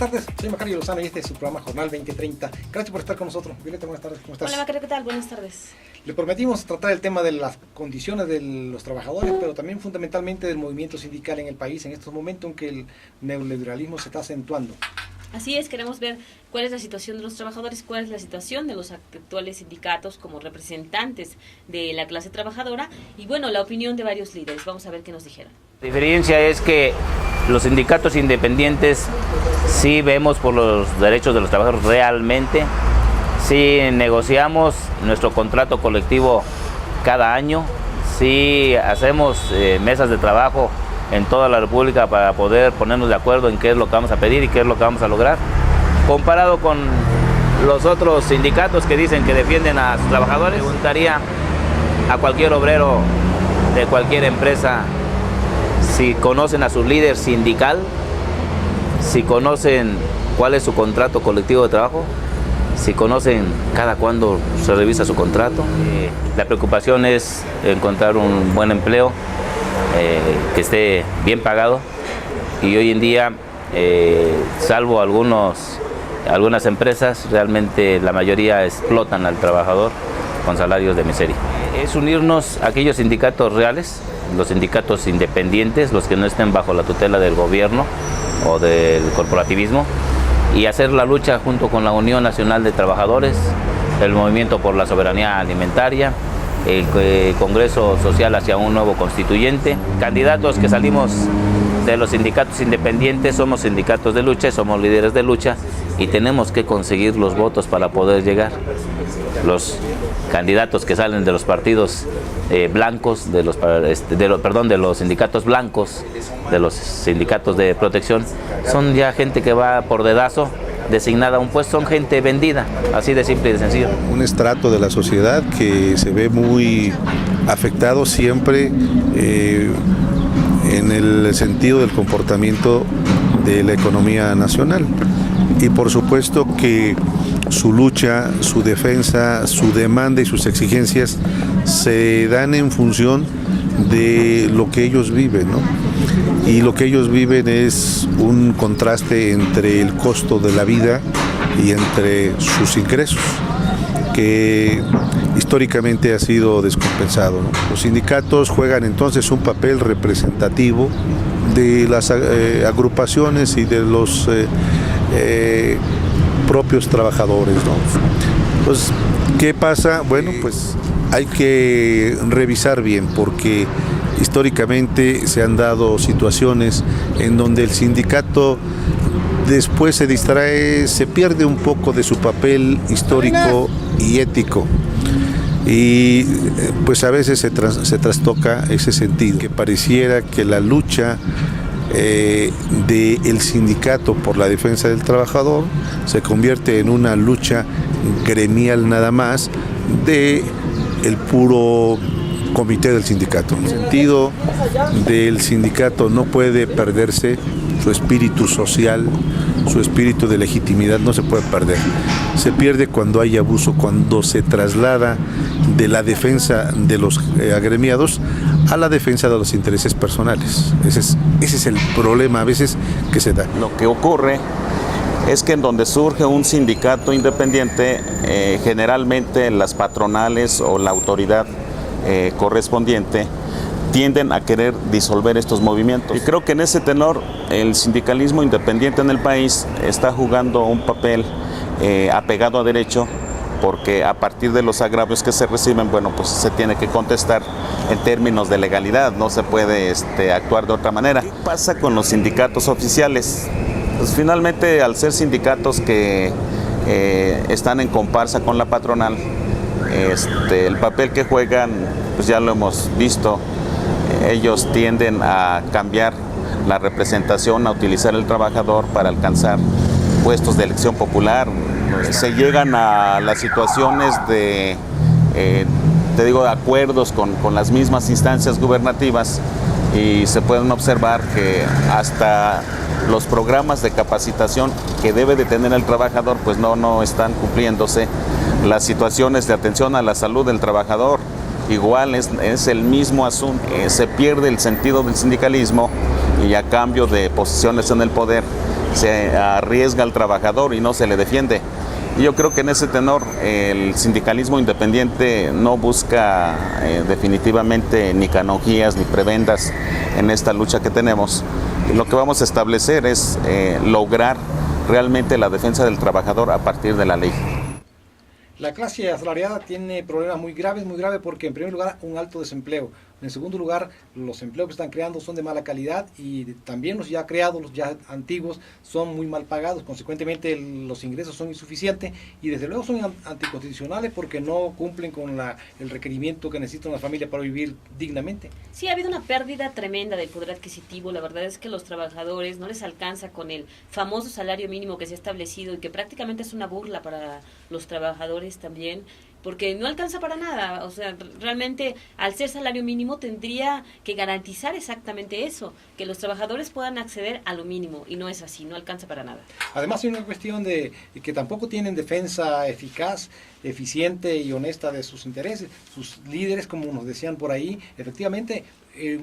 tardes, soy Macario Lozano y este es su programa Jornal 2030. Gracias por estar con nosotros. Violeta, buenas tardes, ¿cómo estás? Hola Macario, ¿qué tal? Buenas tardes. Le prometimos tratar el tema de las condiciones de los trabajadores, pero también fundamentalmente del movimiento sindical en el país en estos momentos en que el neoliberalismo se está acentuando. Así es, queremos ver cuál es la situación de los trabajadores, cuál es la situación de los actuales sindicatos como representantes de la clase trabajadora y bueno, la opinión de varios líderes. Vamos a ver qué nos dijeron. La diferencia es que los sindicatos independientes sí vemos por los derechos de los trabajadores realmente, sí negociamos nuestro contrato colectivo cada año, sí hacemos mesas de trabajo en toda la República para poder ponernos de acuerdo en qué es lo que vamos a pedir y qué es lo que vamos a lograr. Comparado con los otros sindicatos que dicen que defienden a sus trabajadores, preguntaría a cualquier obrero de cualquier empresa si conocen a su líder sindical, si conocen cuál es su contrato colectivo de trabajo, si conocen cada cuándo se revisa su contrato. La preocupación es encontrar un buen empleo, que esté bien pagado, y hoy en día, salvo algunas empresas, realmente la mayoría explotan al trabajador con salarios de miseria. Es unirnos a aquellos sindicatos reales, los sindicatos independientes, los que no estén bajo la tutela del gobierno o del corporativismo, y hacer la lucha junto con la Unión Nacional de Trabajadores, el Movimiento por la Soberanía Alimentaria, el Congreso Social hacia un nuevo constituyente. Candidatos que salimos de los sindicatos independientes, somos sindicatos de lucha, somos líderes de lucha y tenemos que conseguir los votos para poder llegar. Los candidatos que salen de los partidos blancos, de los sindicatos blancos, de los sindicatos de protección, son ya gente que va por dedazo, designada a un puesto, son gente vendida, así de simple y de sencillo. Un estrato de la sociedad que se ve muy afectado siempre en el sentido del comportamiento de la economía nacional. Y por supuesto que su lucha, su defensa, su demanda y sus exigencias se dan en función de lo que ellos viven, ¿no? Y lo que ellos viven es un contraste entre el costo de la vida y entre sus ingresos, que históricamente ha sido descompensado, ¿no? Los sindicatos juegan entonces un papel representativo de las agrupaciones y de los propios trabajadores, ¿no? Pues, ¿qué pasa? Bueno, pues hay que revisar bien, porque históricamente se han dado situaciones en donde el sindicato después se distrae, se pierde un poco de su papel histórico y ético. Y pues a veces se trastoca ese sentido, que pareciera que la lucha del sindicato por la defensa del trabajador se convierte en una lucha gremial nada más de el puro comité del sindicato. En el sentido del sindicato no puede perderse su espíritu social, su espíritu de legitimidad no se puede perder. Se pierde cuando hay abuso, cuando se traslada de la defensa de los agremiados a la defensa de los intereses personales. Ese es el problema a veces que se da. Lo que ocurre es que en donde surge un sindicato independiente, generalmente las patronales o la autoridad correspondiente tienden a querer disolver estos movimientos. Y creo que en ese tenor el sindicalismo independiente en el país está jugando un papel apegado a derecho, porque a partir de los agravios que se reciben, bueno, pues se tiene que contestar en términos de legalidad, no se puede actuar de otra manera. ¿Qué pasa con los sindicatos oficiales? Pues finalmente, al ser sindicatos que están en comparsa con la patronal, el papel que juegan, pues ya lo hemos visto, ellos tienden a cambiar la representación, a utilizar el trabajador para alcanzar puestos de elección popular. Se llegan a las situaciones de, acuerdos con las mismas instancias gubernativas, y se pueden observar que hasta los programas de capacitación que debe de tener el trabajador, pues no están cumpliéndose. Las situaciones de atención a la salud del trabajador, igual es el mismo asunto. Se pierde el sentido del sindicalismo y a cambio de posiciones en el poder se arriesga al trabajador y no se le defiende. Y yo creo que en ese tenor el sindicalismo independiente no busca definitivamente ni canonjías ni prebendas en esta lucha que tenemos. Y lo que vamos a establecer es lograr realmente la defensa del trabajador a partir de la ley. La clase asalariada tiene problemas muy graves porque en primer lugar un alto desempleo. En segundo lugar, los empleos que están creando son de mala calidad y también los ya creados, los ya antiguos, son muy mal pagados. Consecuentemente, los ingresos son insuficientes y desde luego son anticonstitucionales porque no cumplen con el requerimiento que necesita una familia para vivir dignamente. Sí, ha habido una pérdida tremenda del poder adquisitivo. La verdad es que los trabajadores no les alcanza con el famoso salario mínimo que se ha establecido y que prácticamente es una burla para los trabajadores también, porque no alcanza para nada. O sea, realmente al ser salario mínimo tendría que garantizar exactamente eso, que los trabajadores puedan acceder a lo mínimo, y no es así, no alcanza para nada. Además hay una cuestión de que tampoco tienen defensa eficaz, eficiente y honesta de sus intereses. Sus líderes, como nos decían por ahí, efectivamente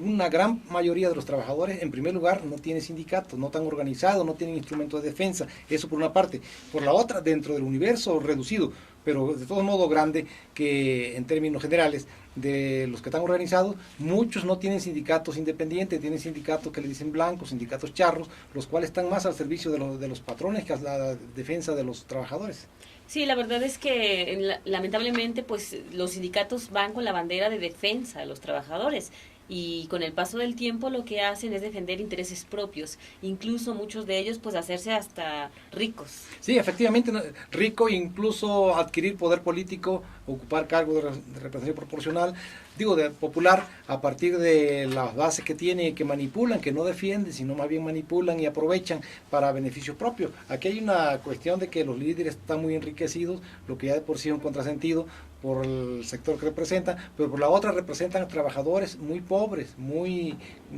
una gran mayoría de los trabajadores, en primer lugar, no tienen sindicatos, no están organizados, no tienen instrumentos de defensa. Eso por una parte. Por la otra, dentro del universo reducido, pero de todo modo grande, que en términos generales de los que están organizados, muchos no tienen sindicatos independientes, tienen sindicatos que le dicen blancos, sindicatos charros, los cuales están más al servicio de los patrones que a la defensa de los trabajadores. Sí, la verdad es que lamentablemente pues los sindicatos van con la bandera de defensa de los trabajadores, y con el paso del tiempo lo que hacen es defender intereses propios, incluso muchos de ellos pues hacerse hasta ricos. Sí, efectivamente, rico, incluso adquirir poder político, ocupar cargos de representación proporcional, de popular, a partir de las bases que tienen, que manipulan, que no defienden, sino más bien manipulan y aprovechan para beneficio propio. Aquí hay una cuestión de que los líderes están muy enriquecidos, lo que ya de por sí es un contrasentido por el sector que representan, pero por la otra representan a trabajadores muy pobres,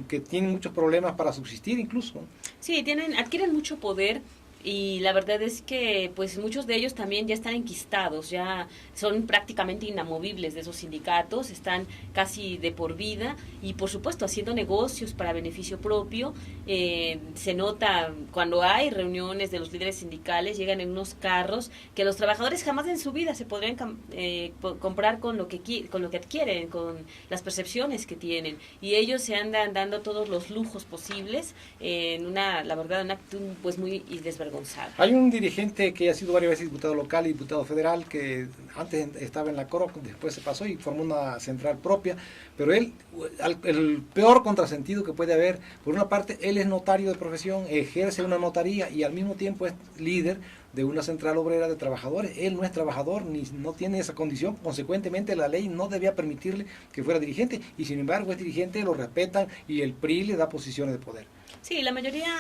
que tienen muchos problemas para subsistir incluso. Sí, adquieren mucho poder. Y la verdad es que pues muchos de ellos también ya están enquistados, ya son prácticamente inamovibles de esos sindicatos, están casi de por vida y por supuesto haciendo negocios para beneficio propio. Se nota cuando hay reuniones de los líderes sindicales, llegan en unos carros que los trabajadores jamás en su vida se podrían comprar con lo que adquieren, con las percepciones que tienen, y ellos se andan dando todos los lujos posibles en una actitud pues muy desvergonzada. Hay un dirigente que ha sido varias veces diputado local y diputado federal, que antes estaba en la COROC, después se pasó y formó una central propia, pero él, el peor contrasentido que puede haber, por una parte, él es notario de profesión, ejerce una notaría y al mismo tiempo es líder de una central obrera de trabajadores. Él no es trabajador, ni no tiene esa condición, consecuentemente la ley no debía permitirle que fuera dirigente, y sin embargo es dirigente, lo respetan y el PRI le da posiciones de poder. Sí, la mayoría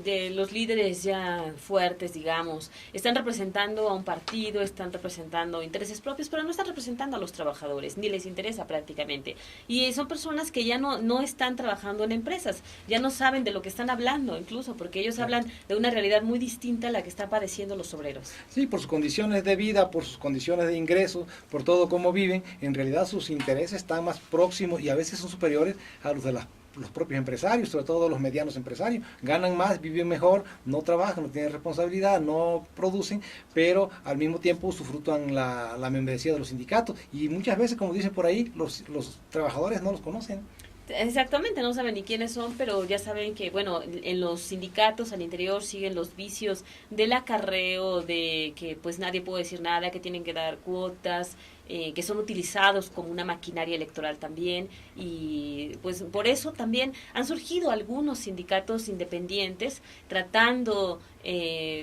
de los líderes ya fuertes, digamos, están representando a un partido, están representando intereses propios, pero no están representando a los trabajadores, ni les interesa prácticamente. Y son personas que ya no están trabajando en empresas, ya no saben de lo que están hablando, incluso, porque ellos hablan de una realidad muy distinta a la que están padeciendo los obreros. Sí, por sus condiciones de vida, por sus condiciones de ingresos, por todo cómo viven, en realidad sus intereses están más próximos y a veces son superiores a los de los propios empresarios, sobre todo los medianos empresarios. Ganan más, viven mejor, no trabajan, no tienen responsabilidad, no producen, pero al mismo tiempo sufrutan la membresía de los sindicatos, y muchas veces, como dicen por ahí, los trabajadores no los conocen. Exactamente, no saben ni quiénes son, pero ya saben que, bueno, en los sindicatos al interior siguen los vicios del acarreo, de que pues nadie puede decir nada, que tienen que dar cuotas, que son utilizados como una maquinaria electoral también, y pues por eso también han surgido algunos sindicatos independientes tratando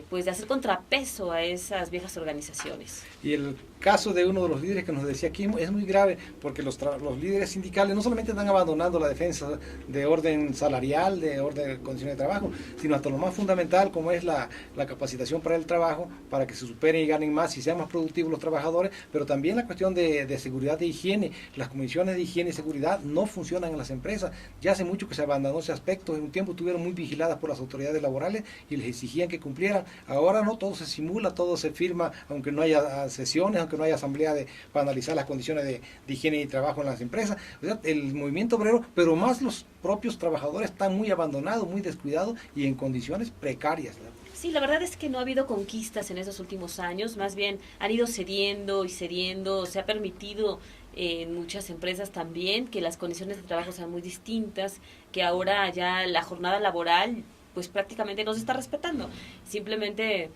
pues de hacer contrapeso a esas viejas organizaciones. Y el caso de uno de los líderes que nos decía aquí es muy grave, porque los líderes sindicales no solamente están abandonando la defensa de orden salarial, de orden de condiciones de trabajo, sino hasta lo más fundamental, como es la capacitación para el trabajo, para que se superen y ganen más y sean más productivos los trabajadores, pero también la cuestión de seguridad e higiene. Las comisiones de higiene y seguridad no funcionan en las empresas. Ya hace mucho que se abandonó ese aspecto. En un tiempo estuvieron muy vigiladas por las autoridades laborales y les exigían que cumplieran. Ahora no, todo se simula, todo se firma, aunque no haya sesiones, aunque no haya asamblea para analizar las condiciones de higiene y trabajo en las empresas. O sea, el movimiento obrero, pero más los propios trabajadores están muy abandonados, muy descuidados y en condiciones precarias, ¿verdad? Sí, la verdad es que no ha habido conquistas en esos últimos años, más bien han ido cediendo y cediendo, se ha permitido en muchas empresas también que las condiciones de trabajo sean muy distintas, que ahora ya la jornada laboral pues prácticamente no se está respetando, simplemente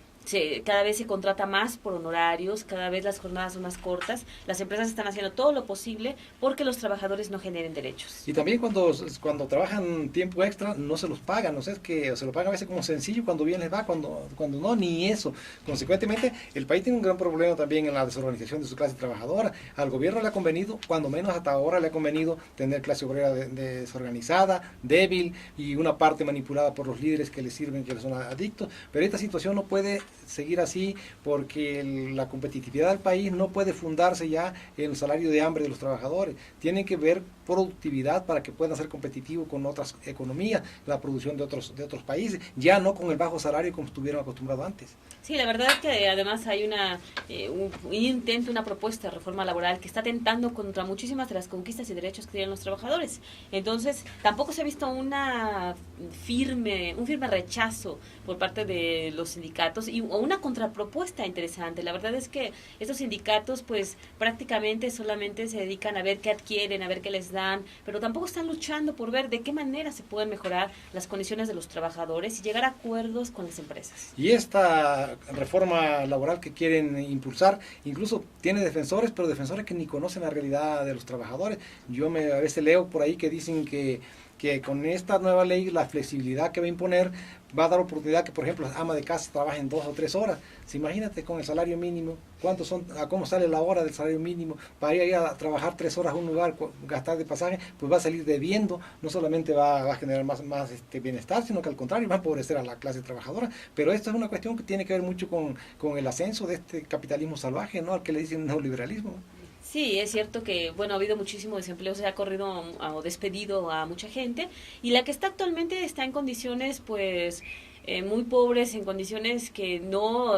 cada vez se contrata más por honorarios, cada vez las jornadas son más cortas, las empresas están haciendo todo lo posible porque los trabajadores no generen derechos. Y también cuando trabajan tiempo extra no se los pagan, o sea, es que se lo pagan a veces como sencillo, cuando bien les va, cuando no, ni eso. Consecuentemente, el país tiene un gran problema también en la desorganización de su clase trabajadora. Al gobierno le ha convenido, cuando menos hasta ahora le ha convenido, tener clase obrera desorganizada, débil y una parte manipulada por los líderes que les sirven, que les son adictos, pero esta situación no puede seguir así porque la competitividad del país no puede fundarse ya en el salario de hambre de los trabajadores. Tienen que ver productividad para que puedan ser competitivos con otras economías, la producción de otros países, ya no con el bajo salario como estuvieron acostumbrados antes. Sí, la verdad es que además hay un intento, una propuesta de reforma laboral que está atentando contra muchísimas de las conquistas y derechos que tienen los trabajadores. Entonces, tampoco se ha visto un firme rechazo por parte de los sindicatos o una contrapropuesta interesante. La verdad es que estos sindicatos pues prácticamente solamente se dedican a ver qué adquieren, a ver qué les dan, pero tampoco están luchando por ver de qué manera se pueden mejorar las condiciones de los trabajadores y llegar a acuerdos con las empresas. Y esta reforma laboral que quieren impulsar, incluso tiene defensores, pero defensores que ni conocen la realidad de los trabajadores. Yo a veces leo por ahí que dicen que con esta nueva ley, la flexibilidad que va a imponer, va a dar oportunidad que, por ejemplo, las amas de casa trabajen 2 o 3 horas. Si imagínate con el salario mínimo, cómo sale la hora del salario mínimo, para ir a trabajar 3 horas a un lugar, gastar de pasaje, pues va a salir debiendo, no solamente va a generar más bienestar, sino que al contrario va a empobrecer a la clase trabajadora. Pero esto es una cuestión que tiene que ver mucho con el ascenso de este capitalismo salvaje, ¿no? Al que le dicen neoliberalismo. Sí, es cierto que, bueno, ha habido muchísimo desempleo, se ha corrido o despedido a mucha gente, y la que está actualmente está en condiciones, pues, muy pobres, en condiciones que no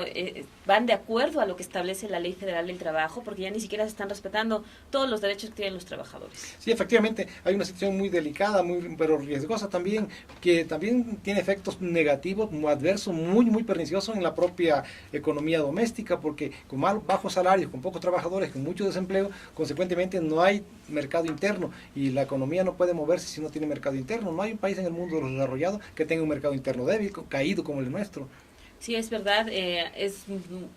van de acuerdo a lo que establece la Ley Federal del Trabajo, porque ya ni siquiera se están respetando todos los derechos que tienen los trabajadores. Sí, efectivamente, hay una situación muy delicada, pero riesgosa también, que también tiene efectos negativos, muy adversos, muy perniciosos en la propia economía doméstica, porque con bajos salarios, con pocos trabajadores, con mucho desempleo, consecuentemente no hay mercado interno, y la economía no puede moverse si no tiene mercado interno. No hay un país en el mundo desarrollado que tenga un mercado interno débil, caído como el nuestro. Sí, es verdad,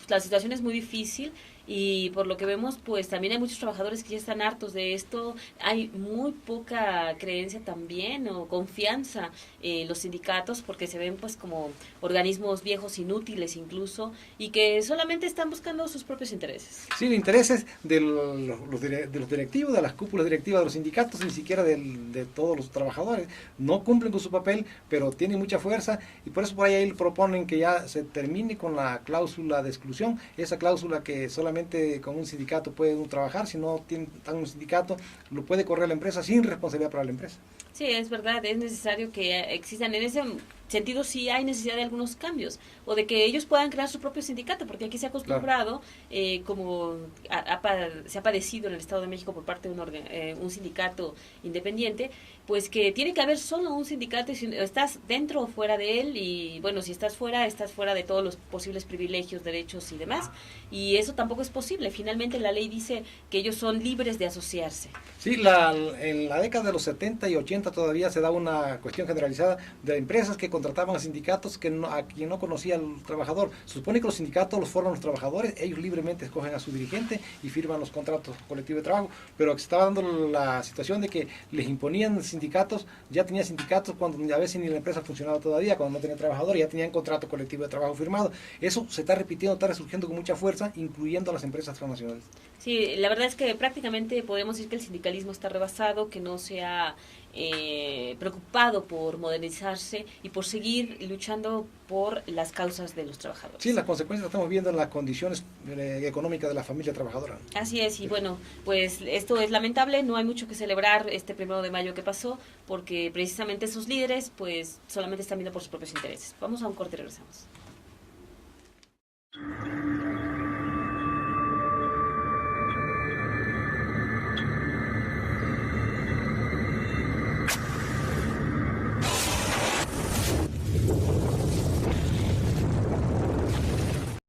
la situación es muy difícil y por lo que vemos pues también hay muchos trabajadores que ya están hartos de esto, hay muy poca creencia también o confianza en los sindicatos porque se ven pues como organismos viejos, inútiles incluso, y que solamente están buscando sus propios intereses. Sí, los intereses de los directivos, de las cúpulas directivas de los sindicatos, ni siquiera de todos los trabajadores. No cumplen con su papel, pero tienen mucha fuerza, y por eso por ahí proponen que ya se termine con la cláusula de exclusión, esa cláusula que solamente con un sindicato puede uno trabajar. Si no tiene un sindicato, lo puede correr la empresa sin responsabilidad para la empresa. Sí, es verdad, es necesario que existan en ese sentido, sí hay necesidad de algunos cambios, o de que ellos puedan crear su propio sindicato, porque aquí se ha acostumbrado, claro, como se ha padecido en el Estado de México por parte de un sindicato independiente, pues que tiene que haber solo un sindicato, y si estás dentro o fuera de él, y bueno, si estás fuera de todos los posibles privilegios, derechos y demás, y eso tampoco es posible. Finalmente la ley dice que ellos son libres de asociarse. Sí, en la década de los 70 y 80 todavía se daba una cuestión generalizada de empresas que contrataban a sindicatos a quien no conocía al trabajador. Se supone que los sindicatos los forman los trabajadores, ellos libremente escogen a su dirigente y firman los contratos colectivos de trabajo, pero se estaba dando la situación de que les imponían sindicatos, ya tenían sindicatos cuando a veces ni la empresa funcionaba todavía, cuando no tenía trabajadores, ya tenían contrato colectivo de trabajo firmado. Eso se está repitiendo, está resurgiendo con mucha fuerza, incluyendo a las empresas transnacionales. Sí, la verdad es que prácticamente podemos decir que el sindicalismo está rebasado, que no se ha preocupado por modernizarse y por seguir luchando por las causas de los trabajadores. Sí, las consecuencias las estamos viendo en las condiciones económicas de la familia trabajadora. Así es, y bueno, pues esto es lamentable, no hay mucho que celebrar este 1 de mayo que pasó, porque precisamente esos líderes pues solamente están viendo por sus propios intereses. Vamos a un corte y regresamos.